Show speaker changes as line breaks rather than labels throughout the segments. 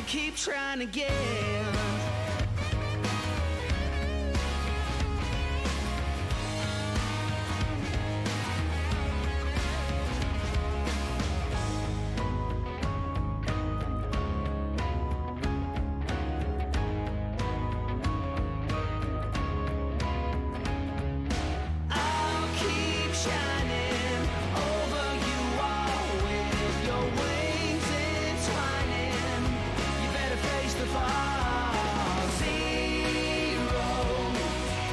keep trying again. I'll keep shining over you all with your wings entwining. You better face the fall. Zero.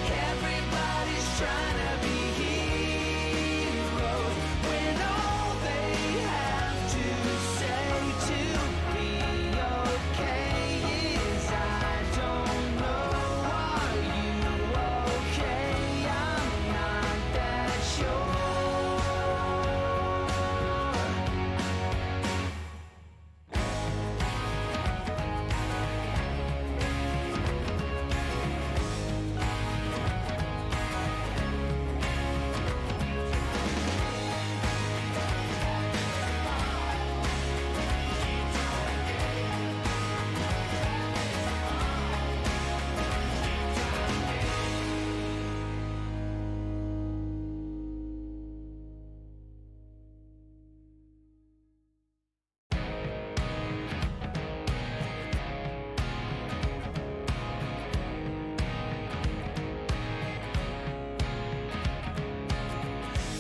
Everybody's trying to be heroes when all they have to say to be okay is I don't know. Are you okay? I'm not that sure.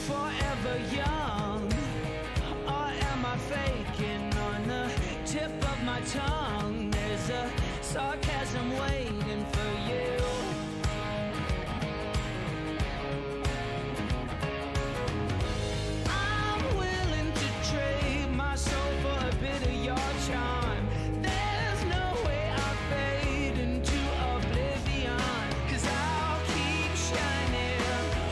Forever young, or am I faking? On the tip of my tongue, there's a sarcasm waiting for you. I'm willing to trade my soul for a bit of your charm. There's no way I fade into oblivion, 'cause I'll keep shining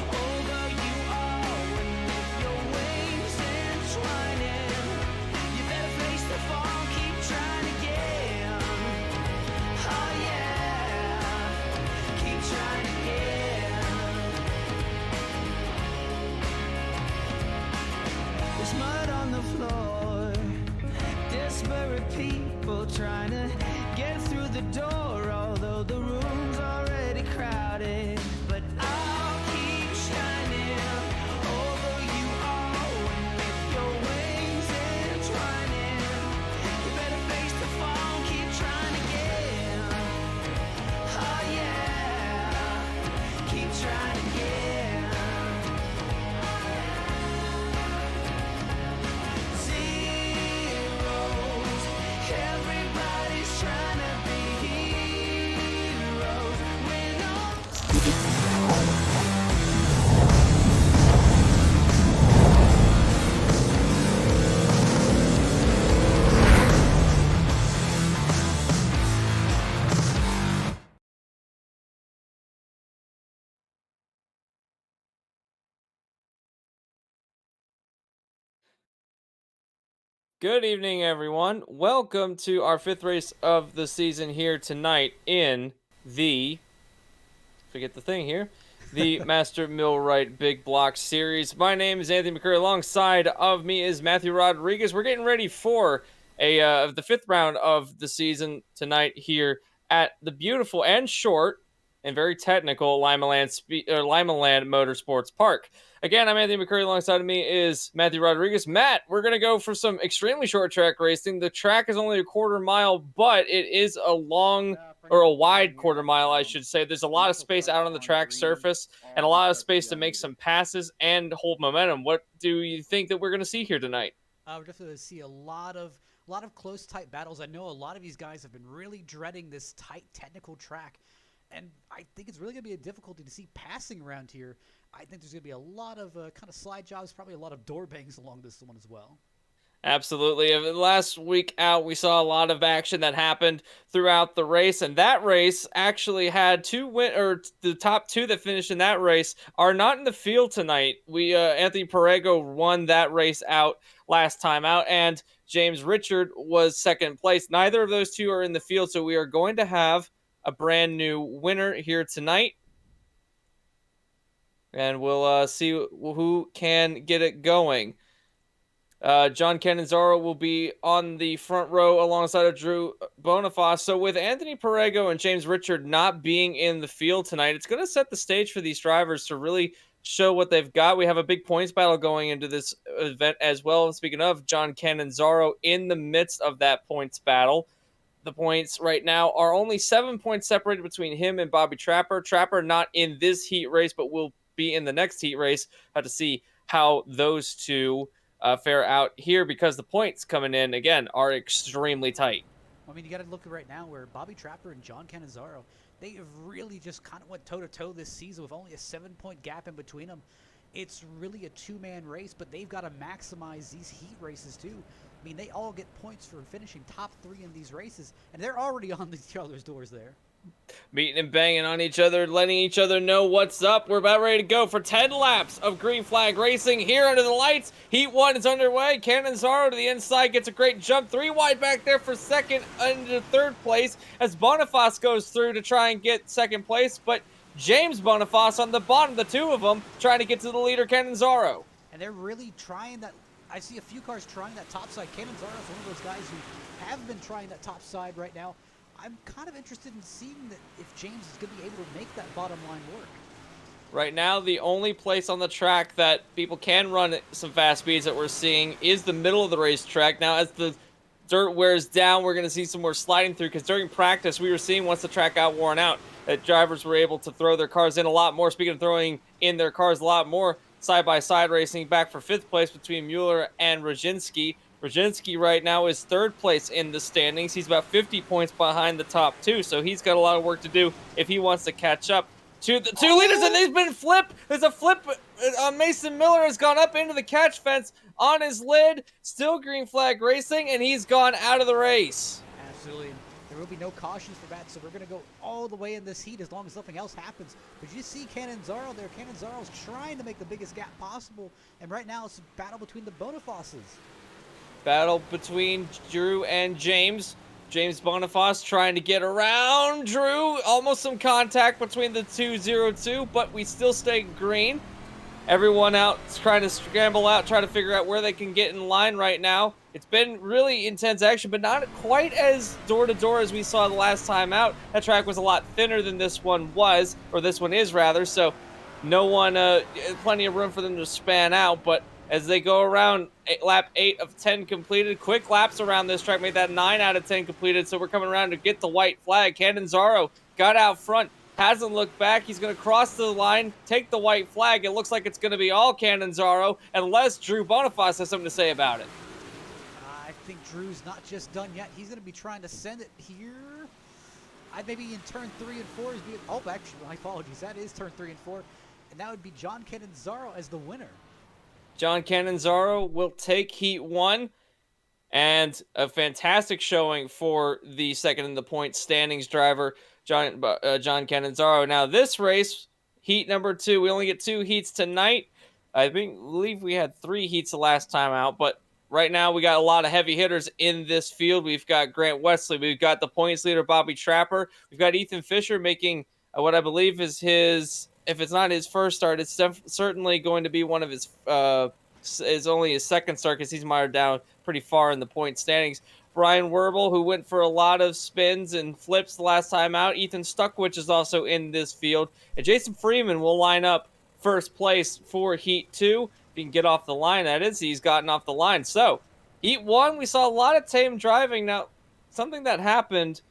over you all. And if your wings entwining, you better face the fall, keep trying again. Oh yeah, keep trying again. There's mud on the floor, disparate people trying to get through the door, although the room's already crowded. But I'll keep shining over you all, and with your wings entwining, you better face the fall, keep trying again. Oh yeah, keep trying again. Zeros, everybody's trying to be heroes when all
Good evening, everyone. Welcome to our fifth race of the season here tonight in the Master Millwright Big Block Series. My name is Anthony McCurry. Alongside of me is Matthew Rodriguez. We're getting ready for the fifth round of the season tonight here at the beautiful and short and very technical Limaland Motorsports Park. Again, I'm Anthony McCurry. Alongside of me is Matthew Rodriguez. Matt, we're going to go for some extremely short track racing. The track is only a quarter mile, but it is a wide quarter mile, I should say. There's a lot of space out on the track surface and a lot of space to make some passes and hold momentum. What do you think that we're going to see here tonight?
We're definitely going to see a lot of close, tight battles. I know a lot of these guys have been really dreading this tight, technical track, and I think it's really going to be a difficulty to see passing around here. I think there's going to be a lot of kind of slide jobs, probably a lot of door bangs along this one as well.
Absolutely. Last week out, we saw a lot of action that happened throughout the race, and that race actually had the top two that finished in that race are not in the field tonight. Anthony Perego won that race out last time out, and James Richard was second place. Neither of those two are in the field, so we are going to have a brand new winner here tonight. And we'll see who can get it going. John Cannizzaro will be on the front row alongside of Drew Boniface. So with Anthony Perego and James Richard not being in the field tonight, it's going to set the stage for these drivers to really show what they've got. We have a big points battle going into this event as well. Speaking of, John Cannizzaro in the midst of that points battle. The points right now are only 7 points separated between him and Bobby Trapper. Trapper not in this heat race, but will be in the next heat race. Have to see how those two fare out here, because the points coming in, again, are extremely tight.
I mean, you got to look at right now where Bobby Trapper and John Cannizzaro, they have really just kind of went toe-to-toe this season with only a 7-point gap in between them. It's really a two-man race, but they've got to maximize these heat races too. I mean, they all get points for finishing top 3 in these races, and they're already on each other's doors there.
Meeting and banging on each other, letting each other know what's up. We're about ready to go for 10 laps of green flag racing here under the lights. Heat 1 is underway. Cannizzaro to the inside gets a great jump. 3 wide back there for second into third place as Boniface goes through to try and get second place. But James Boniface on the bottom, the two of them, trying to get to the leader, Cannizzaro.
And they're really trying that. I see a few cars trying that top side. Cannizzaro is one of those guys who have been trying that top side right now. I'm kind of interested in seeing that if James is going to be able to make that bottom line work.
Right now, the only place on the track that people can run some fast speeds that we're seeing is the middle of the racetrack. Now, as the dirt wears down, we're going to see some more sliding through, because during practice, we were seeing once the track got worn out, that drivers were able to throw their cars in a lot more. Speaking of throwing in their cars a lot more, side-by-side racing back for 5th place between Mueller and Roginski. Roginski right now is 3rd place in the standings. He's about 50 points behind the top 2, so he's got a lot of work to do if he wants to catch up to the 2 leaders, and they've been flipped. There's a flip. Mason Miller has gone up into the catch fence on his lid. Still green flag racing, and he's gone out of the race.
Absolutely. There will be no cautions for that, so we're going to go all the way in this heat as long as nothing else happens. But you see Cannizzaro there. Cannizaro's trying to make the biggest gap possible, and right now it's a battle between the Bonifaces.
Battle between Drew and James. James Boniface trying to get around Drew. Almost some contact between the 202, but we still stay green. Everyone out trying to scramble out, try to figure out where they can get in line right now. It's been really intense action, but not quite as door-to-door as we saw the last time out. That track was a lot thinner than this one was, or this one is rather, so no one, plenty of room for them to span out, but as they go around, lap 8 of 10 completed. Quick laps around this track made that 9 out of 10 completed, so we're coming around to get the white flag. Cannizzaro got out front, hasn't looked back. He's going to cross the line, take the white flag. It looks like it's going to be all Cannizzaro, unless Drew Boniface has something to say about it.
I think Drew's not just done yet. He's going to be trying to send it here. Maybe in turn 3 and 4 is being... Oh, actually, my apologies. That is turn 3 and 4. And that would be John Cannizzaro as the winner.
John Cannizzaro will take Heat 1, and a fantastic showing for the second in the point standings driver, John Cannizzaro. Now, this race, Heat number 2, we only get 2 heats tonight. I believe we had 3 heats the last time out, but right now we got a lot of heavy hitters in this field. We've got Grant Wesley. We've got the points leader, Bobby Trapper. We've got Ethan Fisher making what I believe is his... If it's not his first start, it's certainly going to be one of his is only his second start, because he's mired down pretty far in the point standings. Brian Werbel, who went for a lot of spins and flips the last time out. Ethan Stuckwich is also in this field. And Jason Freeman will line up first place for Heat 2. If he can get off the line, that is. He's gotten off the line. So, Heat 1, we saw a lot of tame driving. Now, something that happened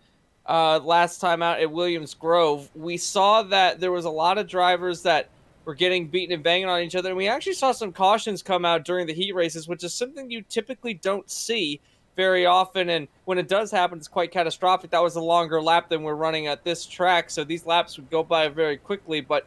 last time out at Williams Grove, we saw that there was a lot of drivers that were getting beaten and banging on each other, and we actually saw some cautions come out during the heat races, which is something you typically don't see very often, and when it does happen, it's quite catastrophic. That was a longer lap than we're running at this track, so these laps would go by very quickly, but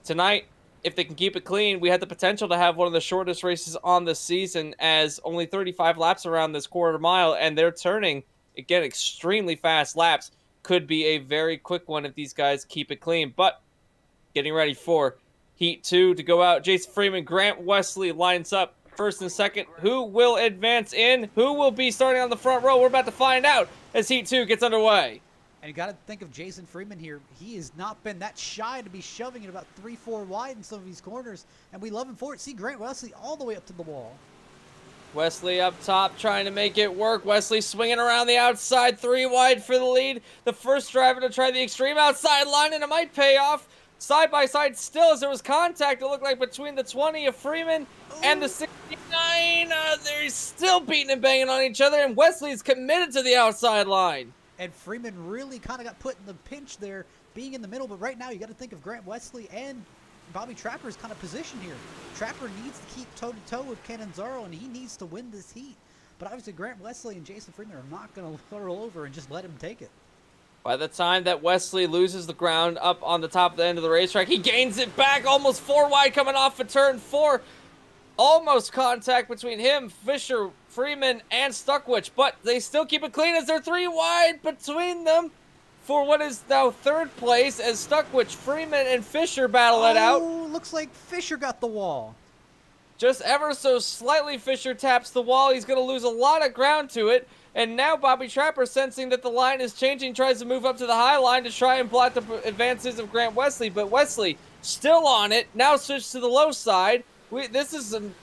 tonight, if they can keep it clean, we had the potential to have one of the shortest races on the season, as only 35 laps around this quarter mile, and they're turning, again, extremely fast laps. Could be a very quick one if these guys keep it clean, but getting ready for Heat 2 to go out. Jason Freeman, Grant Wesley lines up first and second. Who will advance in? Who will be starting on the front row? We're about to find out as Heat 2 gets underway.
And you got to think of Jason Freeman here. He has not been that shy to be shoving it about 3-4 wide in some of these corners, and we love him for it. See Grant Wesley all the way up to the wall.
Wesley up top trying to make it work. Wesley swinging around the outside, 3 wide for the lead. The first driver to try the extreme outside line, and it might pay off. Side by side still, as there was contact, it looked like between the 20 of Freeman and the 69. They're still beating and banging on each other, and Wesley's committed to the outside line.
And Freeman really kind of got put in the pinch there, being in the middle. But right now, you got to think of Grant Wesley and Bobby Trapper's kind of position here. Trapper needs to keep toe-to-toe with Canonzaro, and he needs to win this heat. But obviously, Grant Wesley and Jason Freeman are not going to roll over and just let him take it.
By the time that Wesley loses the ground up on the top of the end of the racetrack, he gains it back, almost 4 wide coming off of turn 4. Almost contact between him, Fisher, Freeman, and Stuckwich, but they still keep it clean as they're 3 wide between them for what is now 3rd place as Stuckwich, Freeman, and Fisher battle it out.
Looks like Fisher got the wall.
Just ever so slightly, Fisher taps the wall. He's going to lose a lot of ground to it. And now Bobby Trapper, sensing that the line is changing, tries to move up to the high line to try and block the advances of Grant Wesley. But Wesley still on it. Now switched to the low side. This is some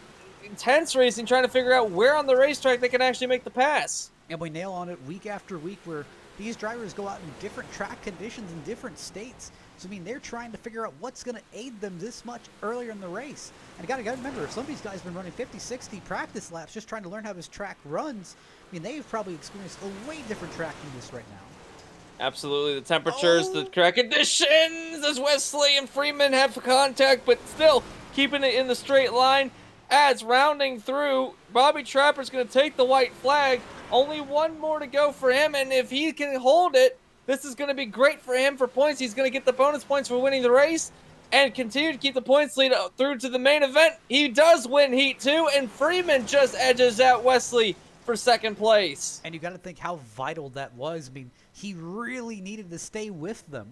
intense racing, trying to figure out where on the racetrack they can actually make the pass.
And we nail on it week after week where these drivers go out in different track conditions in different states. So, I mean, they're trying to figure out what's going to aid them this much earlier in the race. And you got to remember, if some of these guys have been running 50, 60 practice laps just trying to learn how this track runs, I mean, they've probably experienced a way different track than this right now.
Absolutely. The temperatures, the track conditions, as Wesley and Freeman have contact, but still keeping it in the straight line. As rounding through, Bobby Trapper's going to take the white flag. Only 1 more to go for him, and if he can hold it, this is going to be great for him for points. He's going to get the bonus points for winning the race and continue to keep the points lead through to the main event. He does win Heat 2, and Freeman just edges out Wesley for 2nd place.
And you got to think how vital that was. I mean, he really needed to stay with them.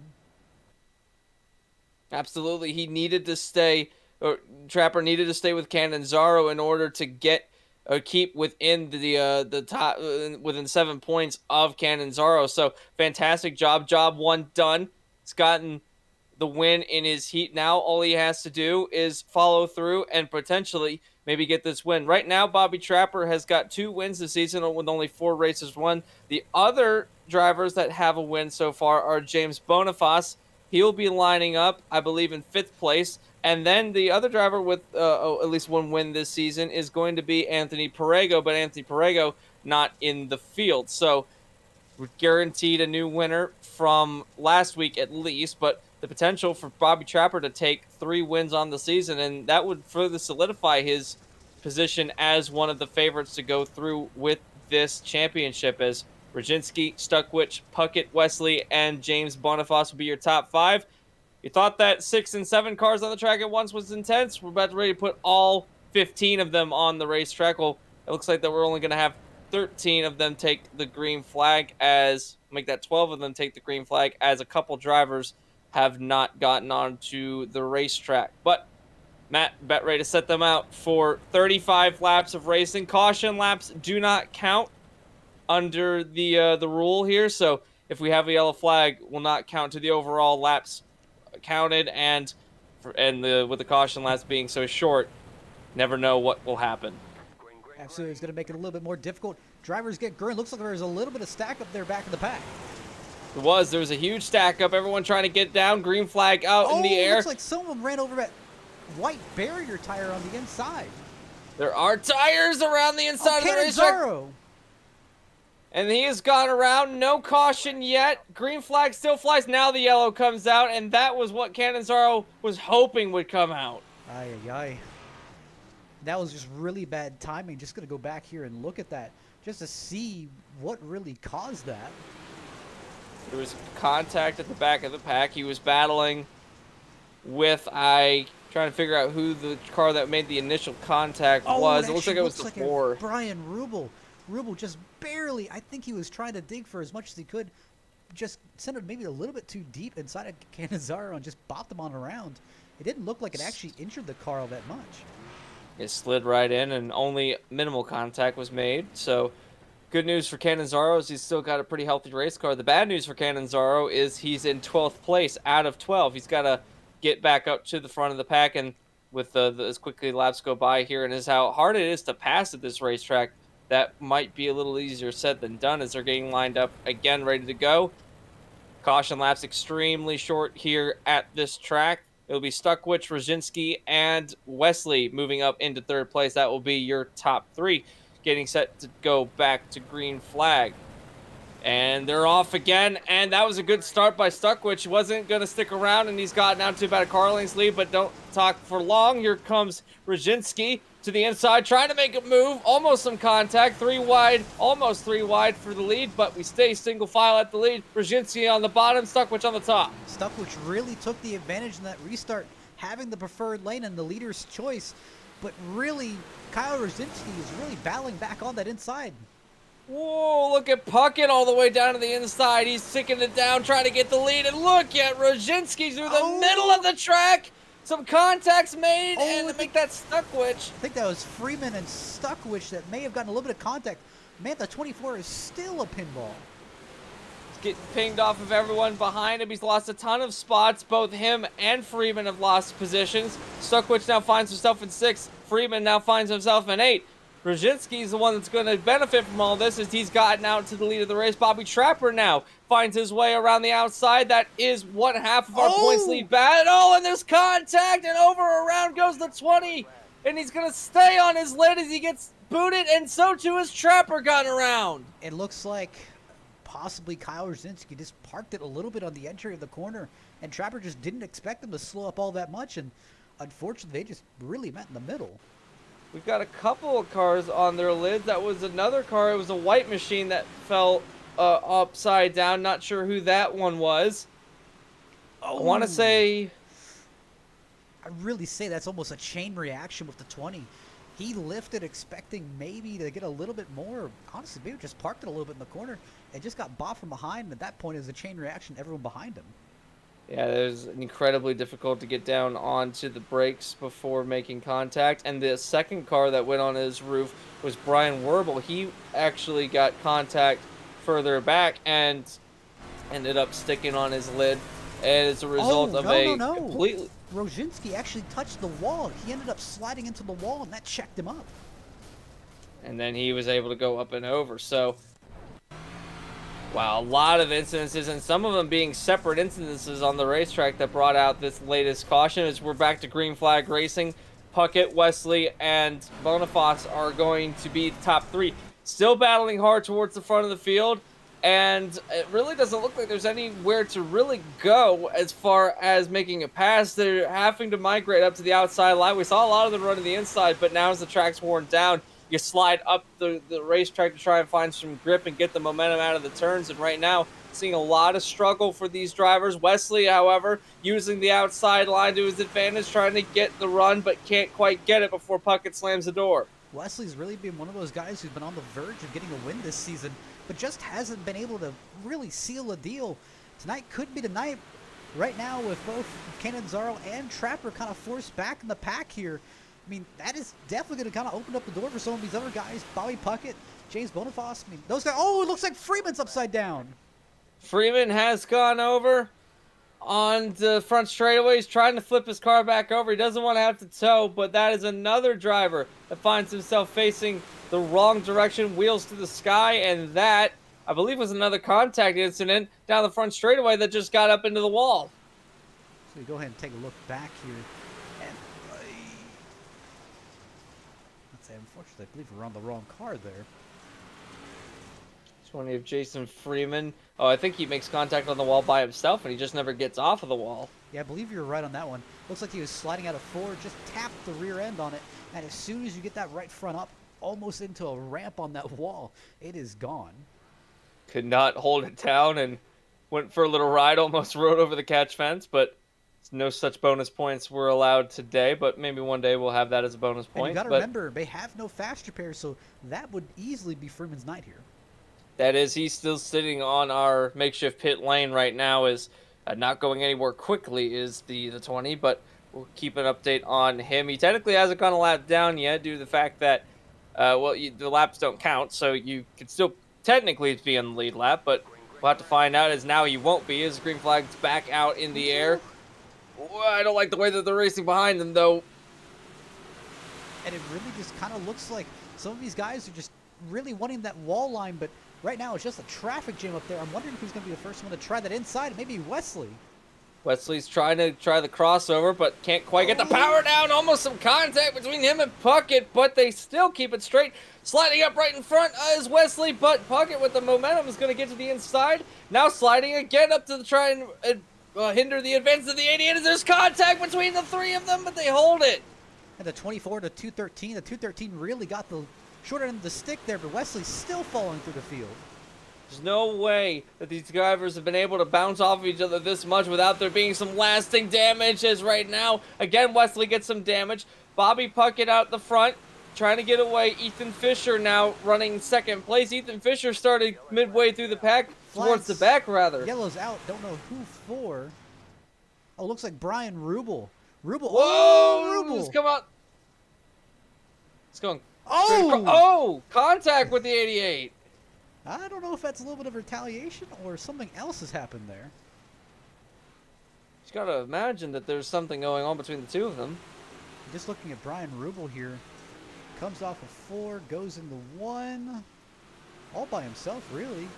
Absolutely. He needed to stay, or Trapper needed to stay with Canonzaro in order to get or keep within the top, within 7 points of Canonzaro. So fantastic job. Job 1 done. He's gotten the win in his heat. Now all he has to do is follow through and potentially maybe get this win. Right now, Bobby Trapper has got 2 wins this season with only 4 races won. The other drivers that have a win so far are James Boniface. He'll be lining up, I believe, in 5th place. And then the other driver with at least 1 win this season is going to be Anthony Perego, but Anthony Perego not in the field. So we're guaranteed a new winner from last week at least, but the potential for Bobby Trapper to take 3 wins on the season, and that would further solidify his position as one of the favorites to go through with this championship, as Roginski, Stuckwich, Puckett, Wesley, and James Boniface will be your top 5. You thought that 6 and 7 cars on the track at once was intense? We're about to ready to put all 15 of them on the racetrack. Well, it looks like that we're only going to have 13 of them take the green flag, as make that 12 of them take the green flag, as a couple drivers have not gotten onto the racetrack. But Matt, bet ready to set them out for 35 laps of racing. Caution laps do not count under the rule here, so if we have a yellow flag, will not count to the overall laps counted, and with the caution laps being so short, never know what will happen.
Absolutely, it's going to make it a little bit more difficult. Drivers get green. Looks like there's a little bit of stack up there back in the pack.
There was a huge stack up. Everyone trying to get down. Green flag out in the air.
Looks like some of them ran over that white barrier tire on the inside.
There are tires around the inside of the racetrack.
Canonzaro.
And he has gone around. No caution yet. Green flag still flies. Now the yellow comes out, and that was what Canonzaro was hoping would come out.
Ay, ay, ay. That was just really bad timing. Just going to go back here and look at that just to see what really caused that.
There was contact at the back of the pack. He was battling with, trying to figure out who the car that made the initial contact was. It looks like it was the 4.
Brian Rubel. Rubel just barely, I think he was trying to dig for as much as he could. Just sent it maybe a little bit too deep inside of Canonzaro and just bopped him on around. It didn't look like it actually injured the car all that much.
It slid right in, and only minimal contact was made. So good news for Canonzaro is he's still got a pretty healthy race car. The bad news for Canonzaro is he's in 12th place out of 12. He's got to get back up to the front of the pack, and with as quickly laps go by here, and is how hard it is to pass at this racetrack. That might be a little easier said than done as they're getting lined up again, ready to go. Caution laps extremely short here at this track. It'll be Stuckwich, Rosinski, and Wesley moving up into third place. That will be your top three, getting set to go back to green flag. And they're off again, and that was a good start by Stuckwich. Wasn't going to stick around, and he's gotten out to about a car length's lead, but don't talk for long. Here comes Rosinski to the inside, trying to make a move. Almost some contact. 3 wide, almost 3 wide for the lead, but we stay single file at the lead. Rosinski on the bottom, Stuckwich on the top.
Stuckwich really took the advantage in that restart, having the preferred lane and the leader's choice. But really, Kyle Rosinski is really battling back on that inside.
Whoa, look at Puckett all the way down to the inside. He's sticking it down, trying to get the lead. And look at Rosinski through the middle of the track. Some contacts made, and to make that Stuckwich.
I think that was Freeman and Stuckwich that may have gotten a little bit of contact. Man, the 24 is still a pinball.
He's getting pinged off of everyone behind him. He's lost a ton of spots. Both him and Freeman have lost positions. Stuckwich now finds himself in 6th. Freeman now finds himself in 8th. Rosinski is the one that's going to benefit from all this as he's gotten out to the lead of the race. Bobby Trapper now finds his way around the outside. That is 1/2 of our points lead battle, and there's contact, and over around goes the 20, and he's going to stay on his lid as he gets booted, and so too has Trapper gotten around.
It looks like possibly Kyle Rosinski just parked it a little bit on the entry of the corner, and Trapper just didn't expect him to slow up all that much, and unfortunately, they just really met in the middle.
We've got a couple of cars on their lids. That was another car. It was a white machine that fell upside down. Not sure who that one was. I want to say...
I really say that's almost a chain reaction with the 20. He lifted expecting maybe to get a little bit more. Honestly, maybe just parked it a little bit in the corner and just got bopped from behind. And at that point, it was a chain reaction, everyone behind him.
Yeah, it was incredibly difficult to get down onto the brakes before making contact. And the second car that went on his roof was Brian Werble. He actually got contact further back and ended up sticking on his lid. And as a result completely...
Rosinski actually touched the wall. He ended up sliding into the wall, and that checked him up.
And then he was able to go up and over. So... wow, a lot of incidences, and some of them being separate incidences on the racetrack that brought out this latest caution. As we're back to green flag racing, Puckett, Wesley, and Boniface are going to be the top 3. Still battling hard towards the front of the field, and it really doesn't look like there's anywhere to really go as far as making a pass. They're having to migrate up to the outside line. We saw a lot of them running the inside, but now as the track's worn down, you slide up the racetrack to try and find some grip and get the momentum out of the turns. And right now, seeing a lot of struggle for these drivers. Wesley, however, using the outside line to his advantage, trying to get the run, but can't quite get it before Puckett slams the door.
Wesley's really been one of those guys who's been on the verge of getting a win this season, but just hasn't been able to really seal a deal. Tonight could be the night. Right now, with both Canonzaro and Trapper kind of forced back in the pack here, I mean, that is definitely going to kind of open up the door for some of these other guys. Bobby Puckett, James Boniface. I mean, those guys. Oh, it looks like Freeman's upside down.
Freeman has gone over on the front straightaway. He's trying to flip his car back over. He doesn't want to have to tow, but that is another driver that finds himself facing the wrong direction, wheels to the sky, and that, I believe, was another contact incident down the front straightaway that just got up into the wall.
So we go ahead and take a look back here. Unfortunately, I believe we're on the wrong car there.
20 of Jason Freeman. Oh, I think he makes contact on the wall by himself, and he just never gets off of the wall.
Yeah, I believe you're right on that one. Looks like he was sliding out of 4, just tapped the rear end on it, and as soon as you get that right front up, almost into a ramp on that wall, it is gone.
Could not hold it down and went for a little ride, almost rode over the catch fence, but no such bonus points were allowed today, but maybe one day we'll have that as a bonus point.
And you got to remember, they have no fast repair, so that would easily be Freeman's night here.
That is, he's still sitting on our makeshift pit lane right now, is not going anywhere quickly is the 20, but we'll keep an update on him. He technically hasn't gone a lap down yet due to the fact that, the laps don't count, so you could still technically be on the lead lap, but we'll have to find out as now he won't be as green flag's back out in the air. I don't like the way that they're racing behind them, though.
and it really just kind of looks like some of these guys are just really wanting that wall line, but right now it's just a traffic jam up there. I'm wondering who's going to be the first one to try that inside. Maybe Wesley.
Wesley's trying to the crossover, but can't quite get the power down. Almost some contact between him and Puckett, but they still keep it straight. Sliding up right in front is Wesley, but Puckett with the momentum is going to get to the inside. Now sliding again up to try and hinder the advance of the 88. There's contact between the three of them, but they hold it.
And the 24 to 213. The 213 really got the short end of the stick there, but Wesley's still falling through the field.
There's no way that these drivers have been able to bounce off of each other this much without there being some lasting damage, as right now, again, Wesley gets some damage. Bobby Puckett out the front, trying to get away. Ethan Fisher now running second place. Ethan Fisher started midway through the pack, towards the back, rather.
Yellow's out. Don't know who for. Oh, looks like Brian Rubel. Rubel.
Whoa!
Oh, Rubel.
It's come out. It's going.
Oh!
Oh! Contact with the 88.
I don't know if that's a little bit of retaliation or something else has happened there.
Just gotta imagine that there's something going on between the two of them.
Just looking at Brian Rubel here. Comes off of 4, goes into 1. All by himself, really.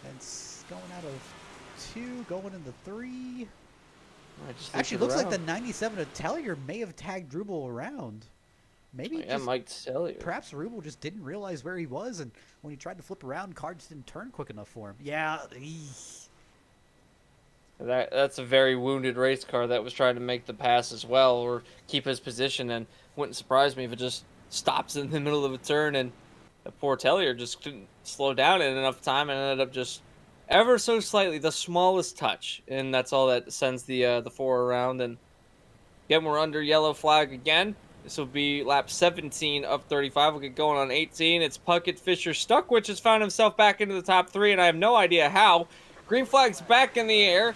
And going out of 2, going into 3. Actually, looks like the 97 of Tellier may have tagged Rubel around. Maybe
Mike Tellier.
Perhaps Rubel just didn't realize where he was, and when he tried to flip around, car just didn't turn quick enough for him. Yeah.
That's a very wounded race car that was trying to make the pass as well, or keep his position, and wouldn't surprise me if it just stops in the middle of a turn, and the poor Tellier just couldn't slow down in enough time and ended up just ever so slightly, the smallest touch, and that's all that sends the 4 around. And again, we're under yellow flag again. This will be lap 17 of 35. We'll get going on 18. It's Puckett, Fisher, Stuckwich has found himself back into the top 3, and I have no idea how. Green flag's back in the air.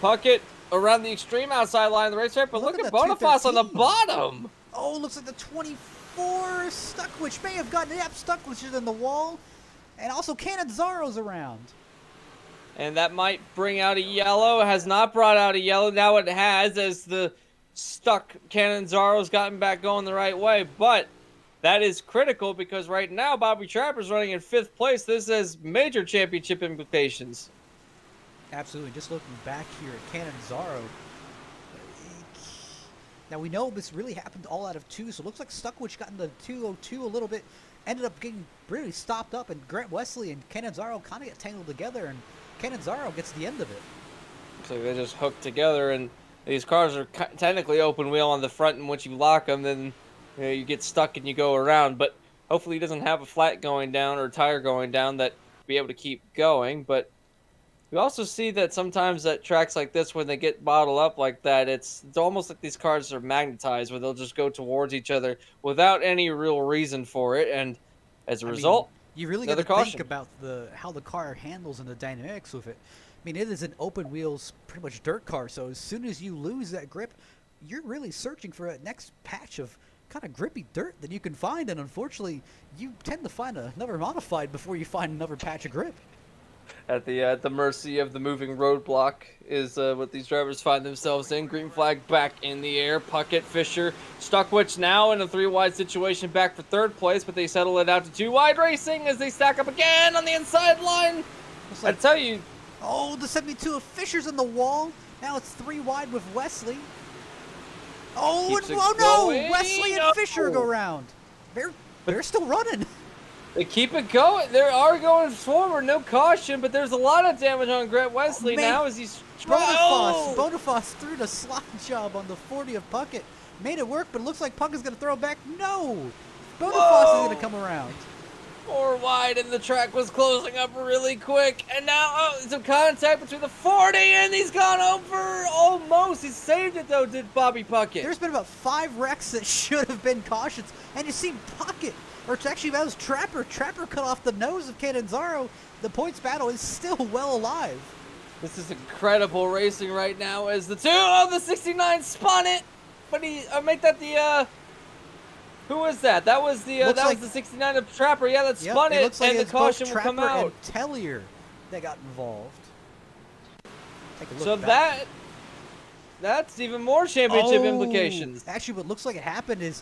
Puckett around the extreme outside line of the racetrack, but look at Boniface on the bottom.
Oh, looks like the 24 Stuckwich may have gotten it. Yep, Stuckwich is in the wall. And also Canizzaro's around.
And that might bring out a yellow. It has not brought out a yellow. Now it has, as the stuck Canizzaro's gotten back going the right way. But that is critical because right now Bobby Trapper's running in 5th place. This has major championship implications.
Absolutely. Just looking back here at Cannizzaro. Now we know this really happened all out of 2, so it looks like Stuckwich got into 202 a little bit. Ended up getting really stopped up, and Grant Wesley and Cannizzaro kind of get tangled together, and Cannizzaro gets the end of it.
Looks like they just hooked together, and these cars are technically open wheel on the front, and once you lock them, then you get stuck and you go around. But hopefully he doesn't have a flat going down or a tire going down that be able to keep going. But we also see that sometimes at tracks like this, when they get bottled up like that, it's almost like these cars are magnetized, where they'll just go towards each other without any real reason for it, and as a result,
you really got to think about how the car handles and the dynamics with it. I mean, it is an open wheels, pretty much dirt car, so as soon as you lose that grip, you're really searching for a next patch of kind of grippy dirt that you can find, and unfortunately, you tend to find another modified before you find another patch of grip.
At the mercy of the moving roadblock is what these drivers find themselves in. Green flag back in the air. Puckett, Fisher, Stuckwich now in a 3-wide situation, back for 3rd place, but they settle it out to 2-wide racing as they stack up again on the inside line. I tell you.
Oh, the 72 of Fisher's in the wall. Now it's 3 wide with Wesley. Oh, no! Wesley and Fisher go around. They're still running.
They keep it going. They are going forward, no caution, but there's a lot of damage on Grant Wesley now as he's
Boniface threw the slide job on the 40 of Puckett. Made it work, but it looks like Puckett's going to throw it back. No! Boniface is going to come around.
4 wide, and the track was closing up really quick. And now, some contact between the 40, and he's gone over almost. He saved it, though, did Bobby Puckett.
There's been about 5 wrecks that should have been cautions, and you see Puckett. Or actually, that was Trapper. Trapper cut off the nose of Cannizzaro. The points battle is still well alive.
This is incredible racing right now as the 2 of the 69 spun it. But he make that the who was that? That was the was the 69 of Trapper. Yeah, that spun it,
looks like
and the caution will come out.
And Tellier that got involved. Take a look
so
back.
That's even more championship implications.
Actually, what looks like it happened is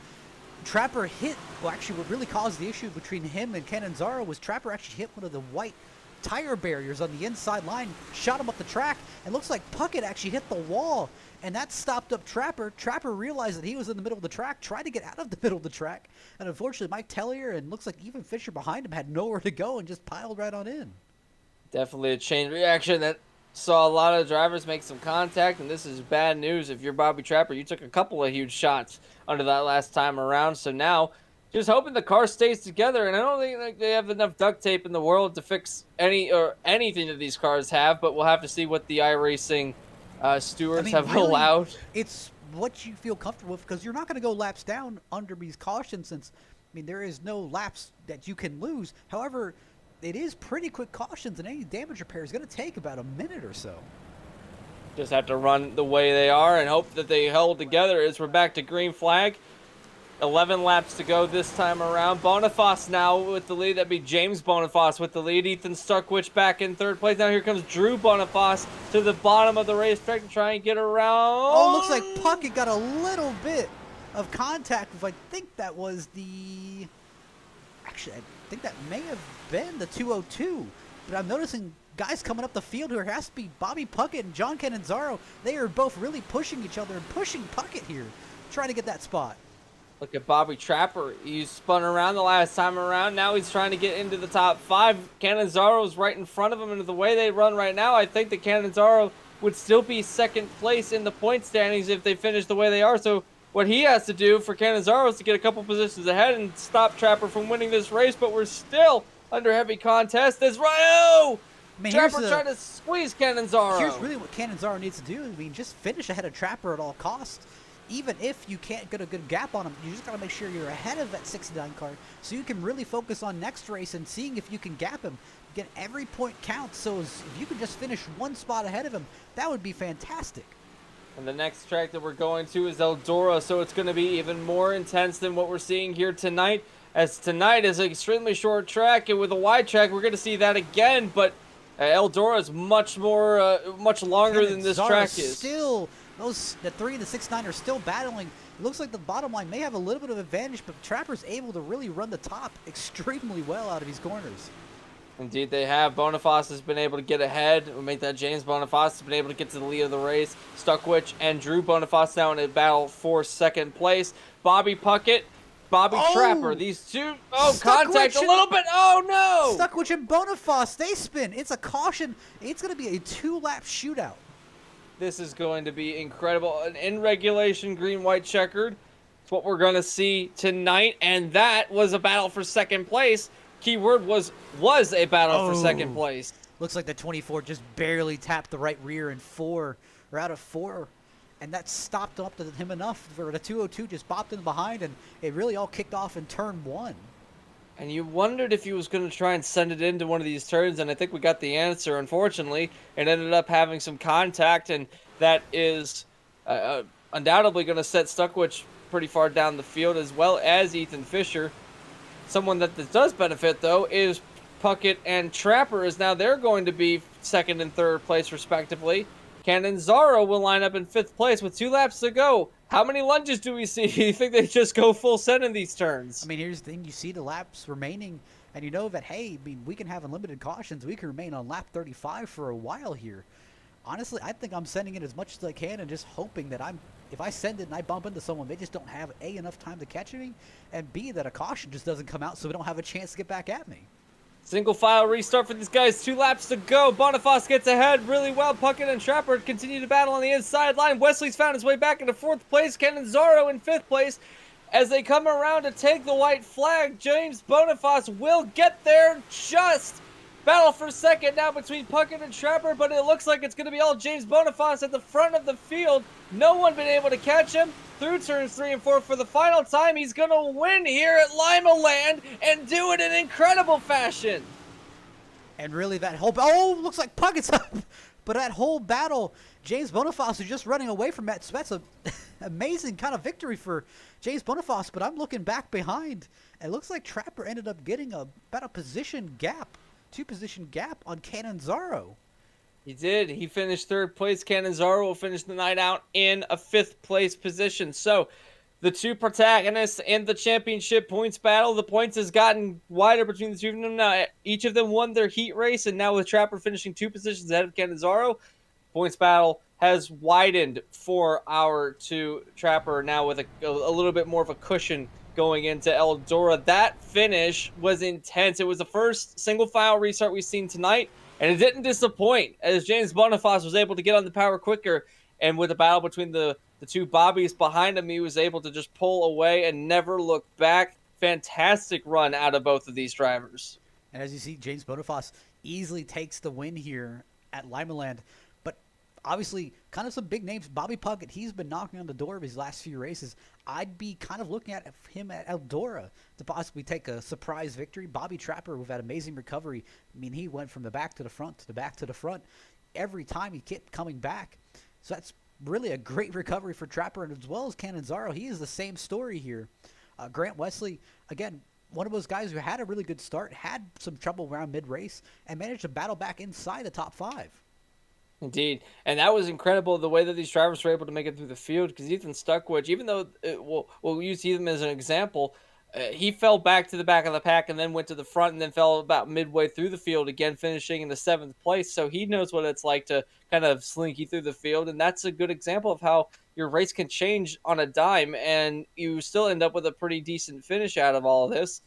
Trapper hit, well, actually what really caused the issue between him and Cannonzaro was Trapper actually hit one of the white tire barriers on the inside line, shot him up the track, and looks like Puckett actually hit the wall, and that stopped up Trapper. Trapper realized that he was in the middle of the track, tried to get out of the middle of the track, and unfortunately Mike Tellier and looks like even Fisher behind him had nowhere to go and just piled right on in.
Definitely a chain reaction that saw a lot of drivers make some contact, and this is bad news if you're Bobby Trapper. You took a couple of huge shots under that last time around, so now just hoping the car stays together, and I don't think they have enough duct tape in the world to fix anything that these cars have, but we'll have to see what the iRacing stewards have
really,
allowed.
It's what you feel comfortable with, because you're not going to go laps down under these cautions, since there is no laps that you can lose. However, it is pretty quick cautions, and any damage repair is going to take about a minute or so.
Just have to run the way they are and hope that they hold together as we're back to green flag. 11 laps to go this time around. Boniface now with the lead. That'd be James Boniface with the lead. Ethan Starkwich back in third place. Now here comes Drew Boniface to the bottom of the racetrack to try and get around.
Oh, looks like Puckett got a little bit of contact with, I think that was the... Actually, I think that may have been the 202. But I'm noticing guys coming up the field who has to be Bobby Puckett and John Cannonzaro. They are both really pushing each other and pushing Puckett here, trying to get that spot.
Look at Bobby Trapper. He spun around the last time around. Now he's trying to get into the top 5. Cannonzaro's right in front of him, and the way they run right now, I think that Cannonzaro would still be second place in the point standings if they finish the way they are. So what he has to do for Cannonzaro is to get a couple positions ahead and stop Trapper from winning this race, but we're still under heavy contest. There's Ryo! Trapper trying to squeeze Cannonzaro.
Here's really what Cannonzaro needs to do. Just finish ahead of Trapper at all costs. Even if you can't get a good gap on him, you just got to make sure you're ahead of that 69 car so you can really focus on next race and seeing if you can gap him. Again, every point counts, so if you could just finish one spot ahead of him, that would be fantastic.
And the next track that we're going to is Eldora, so it's going to be even more intense than what we're seeing here tonight, as tonight is an extremely short track, and with a wide track, we're going to see that again, but Eldora is much longer than this track is.
Still, the 3 and the 6-9 are still battling. It looks like the bottom line may have a little bit of advantage, but Trapper's able to really run the top extremely well out of these corners.
Indeed they have. Boniface has been able to get ahead. We'll make that James Boniface has been able to get to the lead of the race. Stuckwich and Drew Boniface now in a battle for second place. Bobby Puckett, Bobby Trapper. These two, contact a little bit. Oh, no!
Stuckwich and Boniface, they spin. It's a caution. It's going to be a 2-lap shootout.
This is going to be incredible. An in-regulation green-white checkered. It's what we're going to see tonight, and that was a battle for second place. Keyword was a battle for second place.
Looks like the 24 just barely tapped the right rear in 4, or out of 4, and that stopped up to him enough for the 202 just bopped in behind, and it really all kicked off in turn 1.
And you wondered if he was going to try and send it into one of these turns, and I think we got the answer, unfortunately. It ended up having some contact, and that is undoubtedly going to set Stuckwich pretty far down the field, as well as Ethan Fisher. Someone that this does benefit, though, is Puckett and Trapper, as now they're going to be second and third place, respectively. Cannonzaro will line up in 5th place with 2 laps to go. How many lunges do we see? You think they just go full send in these turns?
Here's the thing. You see the laps remaining, and you know that, hey, we can have unlimited cautions. We can remain on lap 35 for a while here. Honestly, I think I'm sending it as much as I can and just hoping that if I send it and I bump into someone, they just don't have, A, enough time to catch me, and B, that a caution just doesn't come out so we don't have a chance to get back at me.
Single file restart for these guys. 2 laps to go. Boniface gets ahead really well. Puckett and Trapper continue to battle on the inside line. Wesley's found his way back into 4th place. Cannonzaro in 5th place. As they come around to take the white flag, James Boniface will get there just. Battle for second now between Puckett and Trapper, but it looks like it's going to be all James Boniface at the front of the field. No one been able to catch him through turns 3 and 4 for the final time. He's going to win here at Limaland and do it in incredible fashion.
And really that whole... looks like Puckett's up. But that whole battle, James Boniface is just running away from that. So that's an amazing kind of victory for James Boniface. But I'm looking back behind. It looks like Trapper ended up getting about a position gap. 2-position gap on Cannonzaro.
He did. He finished 3rd place. Cannonzaro will finish the night out in a 5th place position. So the two protagonists in the championship points battle. The points has gotten wider between the two of them now. Each of them won their heat race, and now with Trapper finishing 2 positions ahead of Canizaro, points battle has widened for our two Trapper now with a little bit more of a cushion going into Eldora. That finish was intense. It was the first single file restart we've seen tonight, and it didn't disappoint as James Boniface was able to get on the power quicker, and with the battle between the two Bobbies behind him, he was able to just pull away and never look back. Fantastic run out of both of these drivers.
And as you see, James Boniface easily takes the win here at Limaland. But obviously, kind of some big names. Bobby Puckett, he's been knocking on the door of his last few races. I'd be kind of looking at him at Eldora to possibly take a surprise victory. Bobby Trapper with that amazing recovery. I mean, he went from the back to the front to the back to the front. Every time he kept coming back. So that's really a great recovery for Trapper, and as well as Canizaro, he is the same story here. Grant Wesley, again, one of those guys who had a really good start, had some trouble around mid-race, and managed to battle back inside the top 5.
Indeed, and that was incredible the way that these drivers were able to make it through the field, because Ethan Stuckwich, even though we'll use him as an example, he fell back to the back of the pack and then went to the front and then fell about midway through the field again, finishing in the 7th place. So he knows what it's like to kind of slinky through the field, and that's a good example of how your race can change on a dime, and you still end up with a pretty decent finish out of all of this.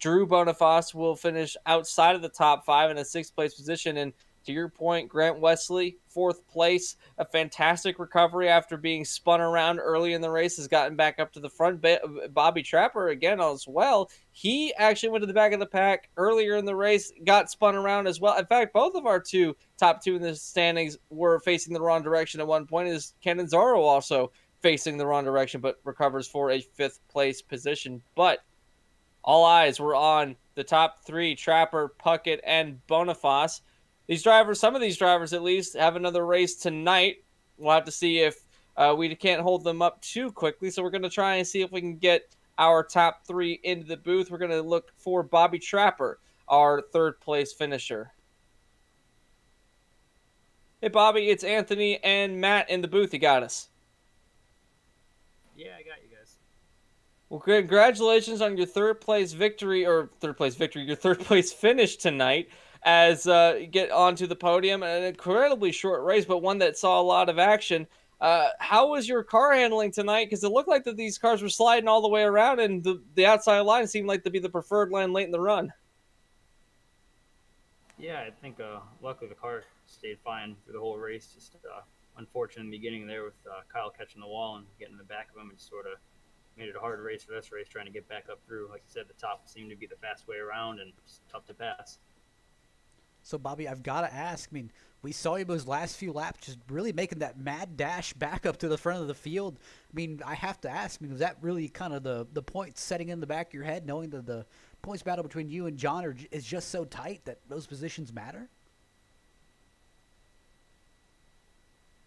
Drew Boniface will finish outside of the top 5 in a 6th place position, and to your point, Grant Wesley, 4th place, a fantastic recovery after being spun around early in the race, has gotten back up to the front. Bobby Trapper, again, as well. He actually went to the back of the pack earlier in the race, got spun around as well. In fact, both of our top two in the standings were facing the wrong direction at one point, as Canizaro also facing the wrong direction, but recovers for a 5th place position. But all eyes were on the top 3, Trapper, Puckett, and Boniface. These drivers, some of these drivers at least, have another race tonight. We'll have to see if we can't hold them up too quickly. So we're going to try and see if we can get our top 3 into the booth. We're going to look for Bobby Trapper, our 3rd place finisher. Hey, Bobby, it's Anthony and Matt in the booth. You got us.
Yeah, I got you guys.
Well, congratulations on your your 3rd place finish tonight. As you get onto the podium. An incredibly short race, but one that saw a lot of action. How was your car handling tonight? Because it looked like that these cars were sliding all the way around, and the outside line seemed like to be the preferred line late in the run.
Yeah, I think luckily the car stayed fine through the whole race. Just unfortunate in the beginning there with Kyle catching the wall and getting in the back of him, and sort of made it a hard race for this race trying to get back up through. Like you said, the top seemed to be the fast way around and just tough to pass.
So, Bobby, I've got to ask, I mean, we saw you those last few laps just really making that mad dash back up to the front of the field. I mean, I have to ask, I mean, was that really kind of the point setting in the back of your head, knowing that the points battle between you and John is just so tight that those positions matter?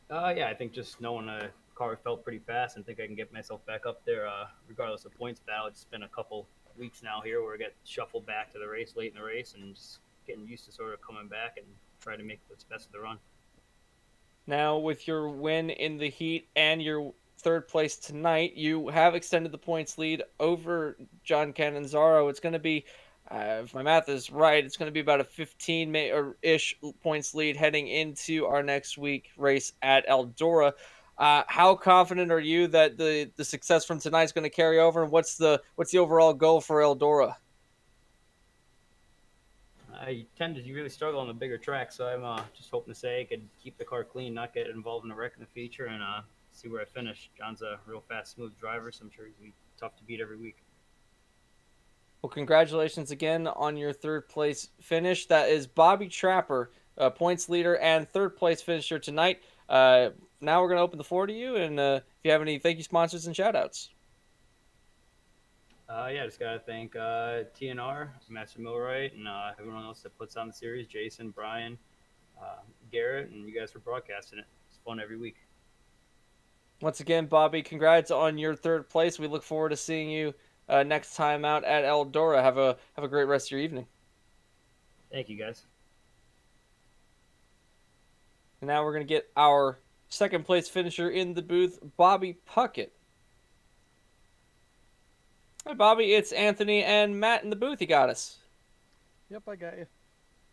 Yeah, I think just knowing the car felt pretty fast and think I can get myself back up there regardless of points battle. It's been a couple weeks now here where I get shuffled back to the race late in the race and just getting used to sort of coming back and try to make what's best of the run.
Now, with your win in the heat and your 3rd place tonight, you have extended the points lead over John Canizaro. It's going to be, if my math is right, it's going to be about a 15-ish points lead heading into our next week race at Eldora. How confident are you that the success from tonight is going to carry over, and what's the overall goal for Eldora?
I tend to really struggle on the bigger tracks, so I'm just hoping to say I could keep the car clean, not get involved in a wreck in the feature, and see where I finish. John's a real fast, smooth driver, so I'm sure he's going to be tough to beat every week.
Well, congratulations again on your 3rd place finish. That is Bobby Trapper, points leader and 3rd place finisher tonight. Now we're going to open the floor to you, and if you have any thank you sponsors and shout-outs.
Yeah, just got to thank TNR, Master Millwright, and everyone else that puts on the series, Jason, Brian, Garrett, and you guys for broadcasting it. It's fun every week.
Once again, Bobby, congrats on your 3rd place. We look forward to seeing you next time out at Eldora. Have a great rest of your evening.
Thank you, guys.
And now we're going to get our 2nd place finisher in the booth, Bobby Puckett. Hi, Bobby. It's Anthony and Matt in the booth. You got us.
Yep, I got you.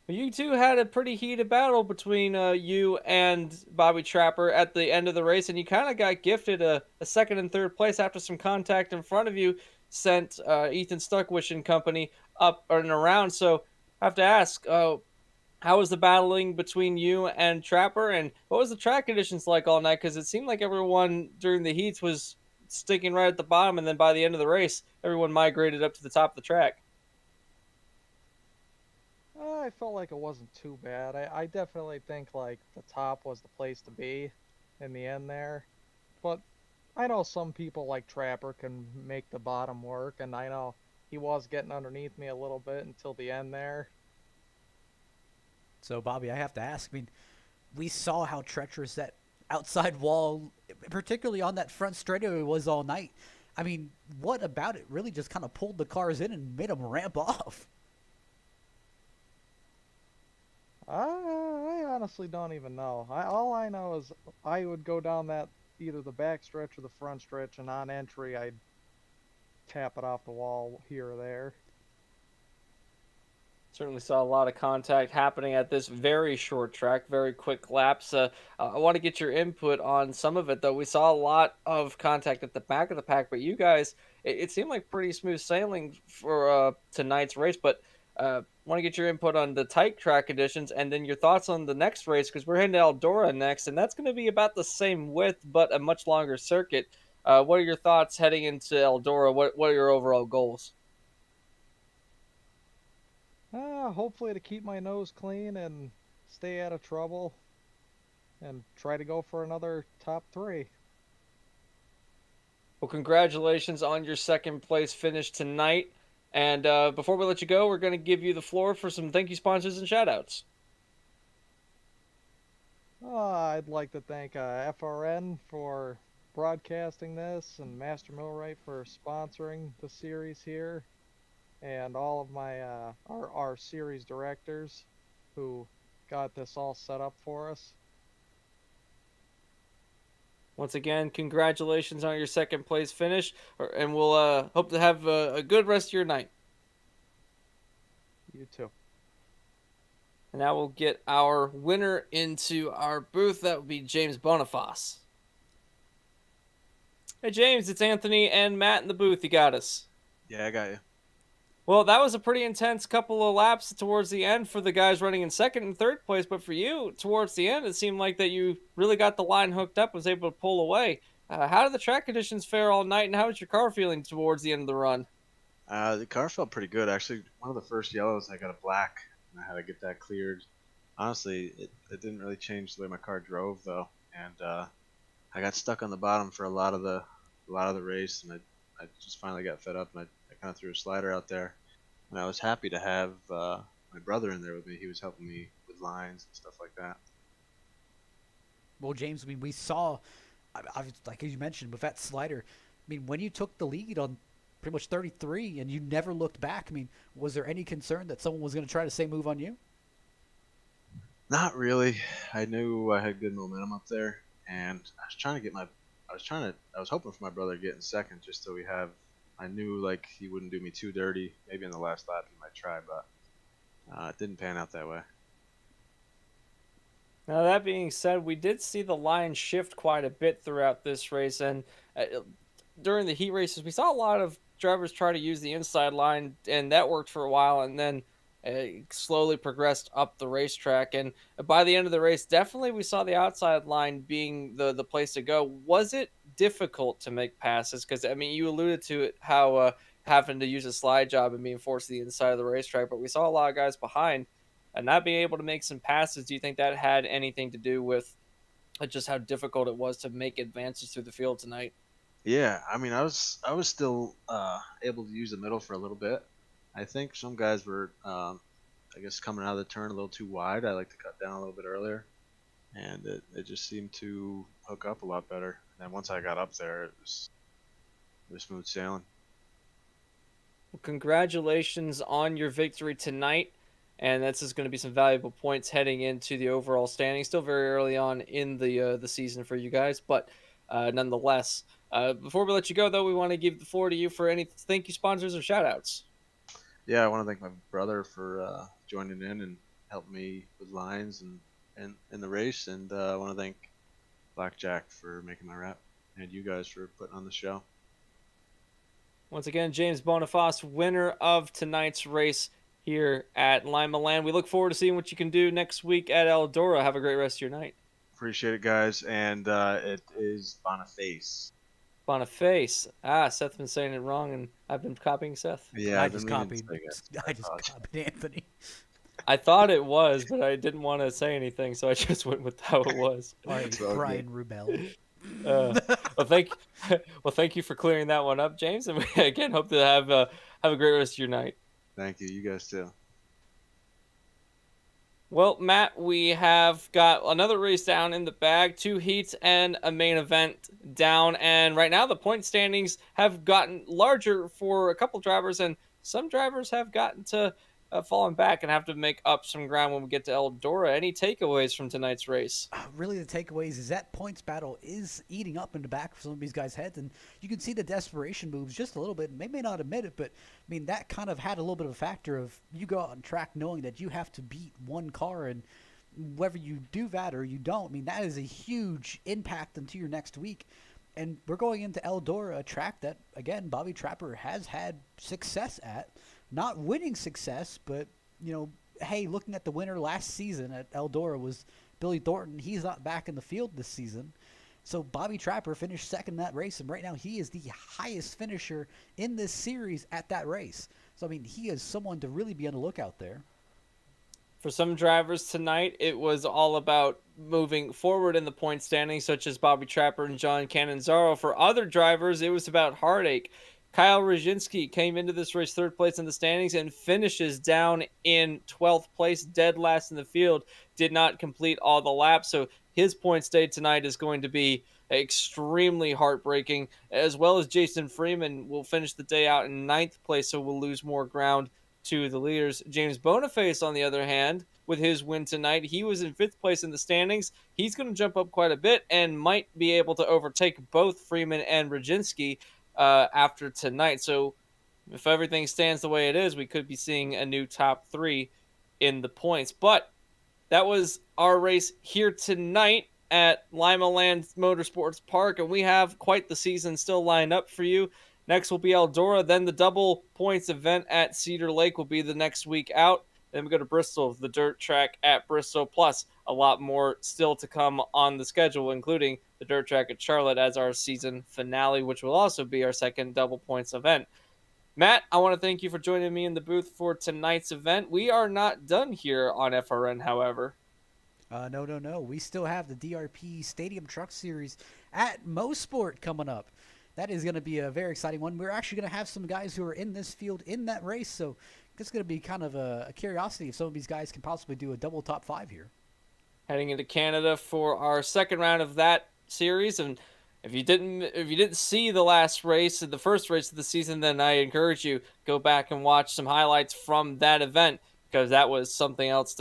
Well, you two had a pretty heated battle between you and Bobby Trapper at the end of the race, and you kind of got gifted a second and third place after some contact in front of you sent Ethan Stuckwish and company up and around. So I have to ask, how was the battling between you and Trapper, and what was the track conditions like all night? Because it seemed like everyone during the heats was sticking right at the bottom, and then by the end of the race, everyone migrated up to the top of the track.
I felt like it wasn't too bad. I definitely think like the top was the place to be in the end there. But I know some people like Trapper can make the bottom work, and I know he was getting underneath me a little bit until the end there.
So, Bobby, I have to ask. I mean, we saw how treacherous that outside wall, particularly on that front straightaway, was all night. I mean, what about it really just kind of pulled the cars in and made them ramp off?
I honestly don't even know. All I know is I would go down that either the back stretch or the front stretch, and on entry I'd tap it off the wall here or there.
Certainly saw a lot of contact happening at this very short track, very quick laps. I want to get your input on some of it, though. We saw a lot of contact at the back of the pack, but you guys, it seemed like pretty smooth sailing for tonight's race. But want to get your input on the tight track conditions and then your thoughts on the next race, because we're heading to Eldora next, and that's going to be about the same width, but a much longer circuit. What are your thoughts heading into Eldora? What are your overall goals?
Hopefully to keep my nose clean and stay out of trouble and try to go for another top 3.
Well, congratulations on your second place finish tonight. And before we let you go, we're going to give you the floor for some thank you sponsors and shout outs.
I'd like to thank FRN for broadcasting this and Master Millwright for sponsoring the series here, and all of my our series directors who got this all set up for us.
Once again, congratulations on your second place finish, and we'll hope to have a good rest of your night.
You too.
And now we'll get our winner into our booth. That would be James Boniface. Hey, James, it's Anthony and Matt in the booth. You got us.
Yeah, I got you.
Well, that was a pretty intense couple of laps towards the end for the guys running in second and third place, but for you, towards the end, it seemed like that you really got the line hooked up, was able to pull away. How did the track conditions fare all night, and how was your car feeling towards the end of the run?
The car felt pretty good. Actually, one of the first yellows, I got a black, and I had to get that cleared. Honestly, it didn't really change the way my car drove, though, and I got stuck on the bottom for a lot of the race, and I just finally got fed up, and I kind of threw a slider out there. And I was happy to have my brother in there with me. He was helping me with lines and stuff like that.
Well, James, I mean, we saw, like you mentioned, with that slider, I mean, when you took the lead on pretty much 33 and you never looked back, I mean, was there any concern that someone was going to try the same move on you?
Not really. I knew I had good momentum up there, and I was hoping for my brother to get in second just so I knew like he wouldn't do me too dirty. Maybe in the last lap he might try, but it didn't pan out that way.
Now, that being said, we did see the line shift quite a bit throughout this race, and during the heat races, we saw a lot of drivers try to use the inside line, and that worked for a while, and then slowly progressed up the racetrack. And by the end of the race, definitely we saw the outside line being the place to go. Was it difficult to make passes? Because, I mean, you alluded to it, how having to use a slide job and being forced to the inside of the racetrack, but we saw a lot of guys behind and not being able to make some passes. Do you think that had anything to do with just how difficult it was to make advances through the field tonight?
Yeah, I mean, I was still able to use the middle for a little bit. I think some guys were, I guess, coming out of the turn a little too wide. I like to cut down a little bit earlier, and it just seemed to hook up a lot better. And then once I got up there, it was smooth sailing.
Well, congratulations on your victory tonight, and this is going to be some valuable points heading into the overall standing. Still very early on in the season for you guys, but nonetheless, Before we let you go, though, we want to give the floor to you for any thank you sponsors or shout outs.
Yeah, I want to thank my brother for joining in and helping me with lines and in the race, and I want to thank Blackjack for making my wrap, and you guys for putting on the show.
Once again, James Boniface, winner of tonight's race here at Limaland. We look forward to seeing what you can do next week at Eldora. Have a great rest of your night.
Appreciate it, guys, and it is Boniface.
Boniface. Seth's been saying it wrong, and I've been copying Seth.
Yeah,
I just copied Anthony.
I thought it was, but I didn't want to say anything, so I just went with how it was.
All right, Brian Rubel.
Thank you for clearing that one up, James, and we again hope to have a great rest of your night.
Thank you. You guys too.
Well, Matt, we have got another race down in the bag, 2 heats and a main event down, and right now the point standings have gotten larger for a couple drivers, and some drivers have gotten to fallen back and have to make up some ground when we get to Eldora. Any takeaways from tonight's race?
Really, the takeaways is that points battle is eating up in the back of some of these guys' heads, and you can see the desperation moves just a little bit. And they may not admit it, but I mean that kind of had a little bit of a factor of you go out on track knowing that you have to beat one car, and whether you do that or you don't, I mean that is a huge impact into your next week. And we're going into Eldora, a track that again Bobby Trapper has had success at. Not winning success, but, hey, looking at the winner last season at Eldora was Billy Thornton. He's not back in the field this season. So Bobby Trapper finished second in that race, and right now he is the highest finisher in this series at that race. So, I mean, he is someone to really be on the lookout there.
For some drivers tonight, it was all about moving forward in the point standing, such as Bobby Trapper and John Cannizzaro. For other drivers, it was about heartache. Kyle Rajinski came into this race 3rd place in the standings and finishes down in 12th place, dead last in the field, did not complete all the laps. So his points day tonight is going to be extremely heartbreaking, as well as Jason Freeman will finish the day out in 9th place, so we'll lose more ground to the leaders. James Boniface, on the other hand, with his win tonight, he was in 5th place in the standings. He's going to jump up quite a bit and might be able to overtake both Freeman and Rajinski after tonight. So if everything stands the way it is, we could be seeing a new top 3 in the points. But that was our race here tonight at Limaland Motorsports Park, and we have quite the season still lined up for you. Next will be Eldora, then the double points event at Cedar Lake will be the next week out. Then we go to Bristol, the dirt track at Bristol, plus a lot more still to come on the schedule, including the dirt track at Charlotte as our season finale, which will also be our second double points event. Matt, I want to thank you for joining me in the booth for tonight's event. We are not done here on FRN, however.
No. We still have the DRP Stadium Truck Series at Mosport coming up. That is going to be a very exciting one. We're actually going to have some guys who are in this field in that race, so it's going to be kind of a curiosity if some of these guys can possibly do a double top 5 here.
Heading into Canada for our second round of that series, and if you didn't see the last race, the first race of the season, then I encourage you go back and watch some highlights from that event, because that was something else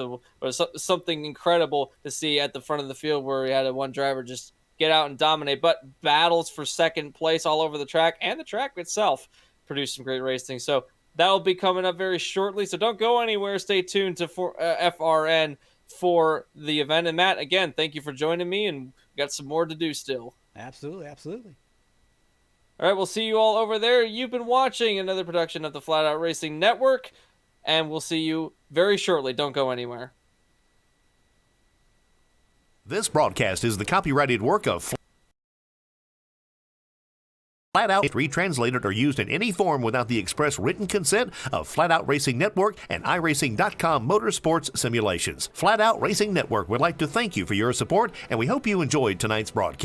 something incredible to see at the front of the field, where we had one driver just get out and dominate, but battles for second place all over the track, and the track itself produced some great racing. So that'll be coming up very shortly. So don't go anywhere. Stay tuned to FRN for the event. And Matt, again, thank you for joining me, and we got some more to do still.
Absolutely.
All right, we'll see you all over there. You've been watching another production of the Flatout Racing Network, and we'll see you very shortly. Don't go anywhere.
This broadcast is the copyrighted work of Flatout. Retranslated or used in any form without the express written consent of Flatout Racing Network and iRacing.com Motorsports Simulations. Flatout Racing Network would like to thank you for your support, and we hope you enjoyed tonight's broadcast.